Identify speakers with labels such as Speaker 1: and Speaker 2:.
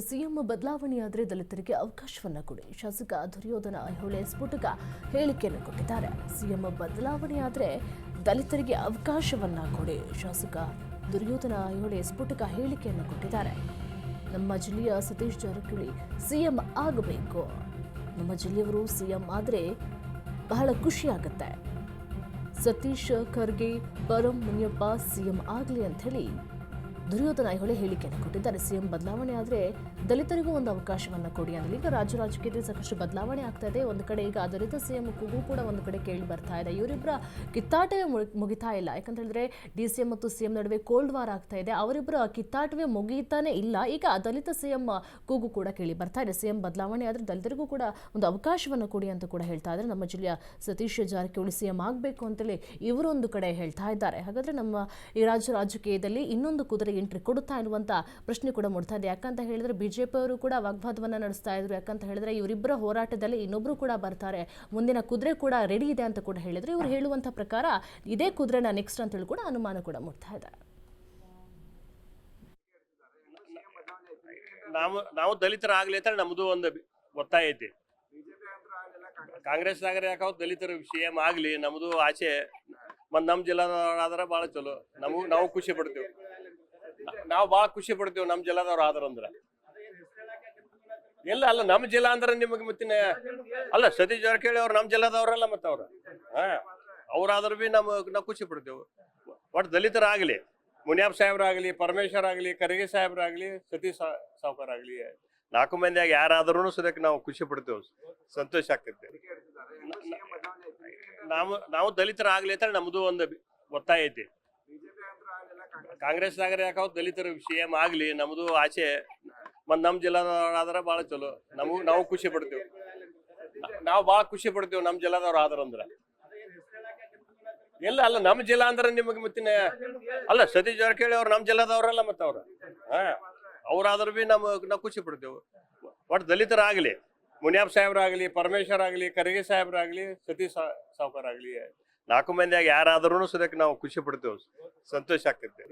Speaker 1: CM ಬದಲಾವಣೆಯಾದರೆ ದಲಿತರಿಗೆ ಅವಕಾಶವನ್ನ ಕೊಡಿ. ಶಾಸಕ ದುರ್ಯೋಧನ ಐಹೊಳೆ ಸ್ಫೋಟಕ ಹೇಳಿಕೆಯನ್ನು ಕೊಟ್ಟಿದ್ದಾರೆ. ಸಿಎಂ ಬದಲಾವಣೆಯಾದರೆ ದಲಿತರಿಗೆ ಅವಕಾಶವನ್ನ ಕೊಡಿ. ಶಾಸಕ ದುರ್ಯೋಧನ ಐಹೊಳೆ ಸ್ಫೋಟಕ ಹೇಳಿಕೆಯನ್ನು ಕೊಟ್ಟಿದ್ದಾರೆ. ನಮ್ಮ ಜಿಲ್ಲೆಯ ಸತೀಶ್ ಜಾರಕಿಹೊಳಿ ಸಿಎಂ ಆಗಬೇಕು. ನಮ್ಮ ಜಿಲ್ಲೆಯವರು ಸಿಎಂ ಆದರೆ ಬಹಳ ಖುಷಿಯಾಗುತ್ತೆ. ಸತೀಶ್ ಖರ್ಗೆ ಪರಂ ಮುನಿಯಪ್ಪ ಸಿಎಂ ಆಗಲಿ ಅಂತ ಹೇಳಿ ದುರ್ಯೋಧನ ಐಹೊಳೆ ಹೇಳಿಕೆಯನ್ನು ಕೊಟ್ಟಿದ್ದಾರೆ. ಸಿಎಂ ಬದಲಾವಣೆ ಆದರೆ ದಲಿತರಿಗೂ ಒಂದು ಅವಕಾಶವನ್ನು ಕೊಡಿ ಅಂದ್ರೆ ಈಗ ರಾಜ್ಯ ರಾಜಕೀಯದಲ್ಲಿ ಸಾಕಷ್ಟು ಬದಲಾವಣೆ ಆಗ್ತಾ ಇದೆ. ಒಂದು ಕಡೆ ಈಗ ದಲಿತ ಸಿಎಂ ಕೂಗು ಕೂಡ ಒಂದು ಕಡೆ ಕೇಳಿ ಬರ್ತಾ ಇದೆ. ಇವರಿಬ್ಬರ ಕಿತ್ತಾಟವೇ ಮುಗಿತಾ ಇಲ್ಲ. ಯಾಕಂತ ಹೇಳಿದ್ರೆ ಡಿ.ಸಿ.ಎಂ ಮತ್ತು ಸಿಎಂ ನಡುವೆ ಕೋಲ್ಡ್ ವಾರ್ ಆಗ್ತಾ ಇದೆ. ಅವರಿಬ್ಬರ ಕಿತ್ತಾಟವೇ ಮುಗಿತಾನೆ ಇಲ್ಲ. ಈಗ ದಲಿತ ಸಿಎಂ ಕೂಗು ಕೂಡ ಕೇಳಿ ಬರ್ತಾ ಇದೆ. ಸಿಎಂ ಬದಲಾವಣೆ ಆದರೆ ದಲಿತರಿಗೂ ಕೂಡ ಒಂದು ಅವಕಾಶವನ್ನು ಕೊಡಿ ಅಂತ ಕೂಡ ಹೇಳ್ತಾ ಇದ್ದಾರೆ. ನಮ್ಮ ಜಿಲ್ಲೆಯ ಸತೀಶ್ ಜಾರಕಿಹೊಳಿ ಸಿಎಂ ಆಗಬೇಕು ಅಂತೇಳಿ ಇವರೊಂದು ಕಡೆ ಹೇಳ್ತಾ ಇದ್ದಾರೆ. ಹಾಗಾದ್ರೆ ನಮ್ಮ ಈ ರಾಜ್ಯ ರಾಜಕೀಯದಲ್ಲಿ ಇನ್ನೊಂದು ಕುದುರೆ ಎಂಟ್ರಿ ಕೊಡುತ್ತಾ ಇರುವಂತ ಪ್ರಶ್ನೆ ಕೂಡ ಮೂಡ್ತಾ ಇದೆ. ಯಾಕಂತ ಹೇಳಿದ್ರೆ ಬಿಜೆಪಿ ಅವರು ಕೂಡ ವಾಗ್ವಾದವನ್ನ ನಡೆಸ್ತಾ ಇದ್ರು. ಯಾಕಂತ ಹೇಳಿದ್ರೆ ಇವರಿಬ್ಬರ ಹೋರಾಟದಲ್ಲಿ ಇನ್ನೊಬ್ರು ಕೂಡ ಬರ್ತಾರೆ, ಮುಂದಿನ ಕುದುರೆ ಕೂಡ ರೆಡಿ ಇದೆ ಅಂತ ಕೂಡ ಹೇಳಿದ್ರು. ಇವರು ಹೇಳುವಂತ ಪ್ರಕಾರ ಇದೇ ಕುದುರೆನ ನೆಕ್ಸ್ಟ್ ಅಂತ ಹೇಳಿ ಕೂಡ ಅನುಮಾನ ಕೂಡ ಮೂಡ್ತಾ ಇದೆ.
Speaker 2: ನಾವು ದಲಿತರಾಗ್ಲಿ ಅಂತ ನಮ್ದು ಒಂದು ಒತ್ತಾಯ ಐತಿ. ಕಾಂಗ್ರೆಸ್ ನಾಗರ ಯಾಕ ದಲಿತರ ಸಿಎಂ ಆಗ್ಲಿ ನಮ್ದು ಆಸೆ. ನಮ್ ಜಿಲ್ಲಾದವ್ರಾದ್ರ ಬಹಳ ಚಲೋ. ನಾವು ಖುಷಿ ಪಡ್ತೇವೆ. ನಾವು ಬಹಳ ಖುಷಿ ಪಡ್ತೇವೆ ನಮ್ ಜಿಲ್ಲಾದವ್ರು ಆದ್ರಂದ್ರ. ಇಲ್ಲ ಅಲ್ಲ ನಮ್ ಜಿಲ್ಲಾ ಅಂದ್ರೆ ನಿಮಗೆ ಮತ್ತಿನ ಅಲ್ಲ ಸತೀಶ್ ಜಾರಕಿಹೊಳಿ ಅವ್ರು ನಮ್ ಜಿಲ್ಲಾದವ್ರಲ್ಲ ಮತ್ತ ಅವ್ರ ಅವ್ರಾದ್ರೂ ಬಿ ನಾವು ಖುಷಿ ಪಡ್ತೇವೆ. ಒಟ್ಟು ದಲಿತರಾಗ್ಲಿ, ಮುನಿಯಪ್ಪ ಸಾಹೇಬ್ರಾಗ್ಲಿ, ಪರಮೇಶ್ವರ್ ಆಗ್ಲಿ, ಖರ್ಗೆ ಸಾಹೇಬ್ರಾಗ್ಲಿ, ಸತೀಶ್ ಸಾವ್ಕಾರ ಆಗ್ಲಿ, 4 ಮಂದಿಯಾಗ ಯಾರಾದ್ರೂ ಸದ್ಯಕ್ಕೆ ನಾವು ಖುಷಿ ಪಡ್ತೇವೆ, ಸಂತೋಷ ಆಗ್ತೈತೆ. ನಾವು ದಲಿತರಾಗ್ಲಿ ಅಂತ ನಮ್ದು ಒಂದು ಒತ್ತಾಯ ಐತಿ. ಕಾಂಗ್ರೆಸ್ ನಾಗರ ಯಾಕ ದಲಿತರ ಸಿಎಂ ಆಗ್ಲಿ ನಮ್ದು ಆಸೆ. ನಮ್ ಜಿಲ್ಲಾದವ್ರಾದ್ರ ಬಹಳ ಚಲೋ. ನಾವು ಖುಷಿ ಪಡ್ತೇವೆ. ನಾವು ಬಹಳ ಖುಷಿ ಪಡ್ತೇವೆ ನಮ್ ಜಿಲ್ಲಾದವ್ರು ಆದ್ರಂದ್ರ. ಇಲ್ಲ ಅಲ್ಲ ನಮ್ ಜಿಲ್ಲಾ ಅಂದ್ರೆ ನಿಮಗೆ ಮತ್ತಿನ ಅಲ್ಲ ಸತೀಶ್ ಜಾರಕಿಹೊಳಿ ಅವ್ರು ನಮ್ ಜಿಲ್ಲಾದವ್ರಲ್ಲ ಮತ್ತ ಅವ್ರ ಅವ್ರಾದ್ರೂ ಬಿ ನಾವು ಖುಷಿ ಪಡ್ತೇವೆ. ಒಟ್ಟು ದಲಿತರಾಗ್ಲಿ, ಮುನಿಯಪ್ಪ ಸಾಹೇಬ್ರಾಗ್ಲಿ, ಪರಮೇಶ್ವರ್ ಆಗ್ಲಿ, ಖರ್ಗೆ ಸಾಹೇಬ್ರಾಗ್ಲಿ, ಸತೀಶ್ ಸಾವ್ಕಾರ ಆಗ್ಲಿ, 4 ಮಂದಿಯಾಗ ಯಾರಾದ್ರೂ ಸದ್ಯಕ್ಕೆ ನಾವು ಖುಷಿ ಪಡ್ತೇವೆ, ಸಂತೋಷ ಆಗ್ತೈತೆ.